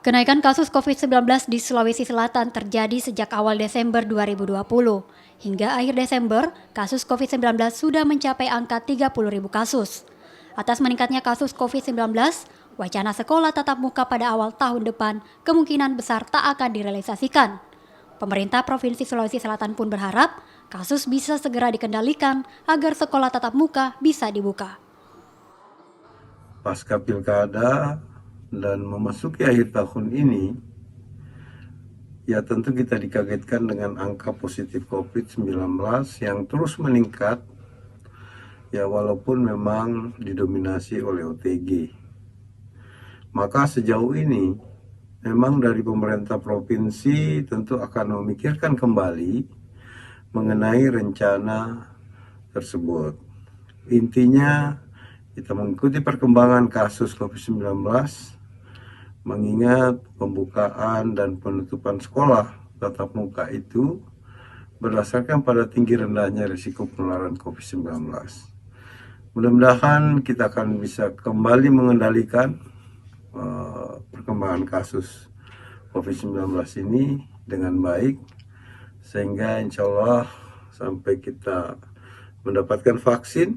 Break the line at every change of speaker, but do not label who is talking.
Kenaikan kasus COVID-19 di Sulawesi Selatan terjadi sejak awal Desember 2020. Hingga akhir Desember, kasus COVID-19 sudah mencapai angka 30.000 kasus. Atas meningkatnya kasus COVID-19, wacana sekolah tatap muka pada awal tahun depan kemungkinan besar tak akan direalisasikan. Pemerintah Provinsi Sulawesi Selatan pun berharap kasus bisa segera dikendalikan agar sekolah tatap muka bisa dibuka.
Pasca pilkada dan memasuki akhir tahun ini, ya tentu kita dikagetkan dengan angka positif COVID-19 yang terus meningkat, ya walaupun memang didominasi oleh OTG. Maka sejauh ini, memang dari pemerintah provinsi tentu akan memikirkan kembali mengenai rencana tersebut. Intinya, kita mengikuti perkembangan kasus COVID-19, mengingat pembukaan dan penutupan sekolah tatap muka itu berdasarkan pada tinggi rendahnya risiko penularan COVID-19. Mudah-mudahan kita akan bisa kembali mengendalikan perkembangan kasus COVID-19 ini dengan baik, sehingga insya Allah sampai kita mendapatkan vaksin,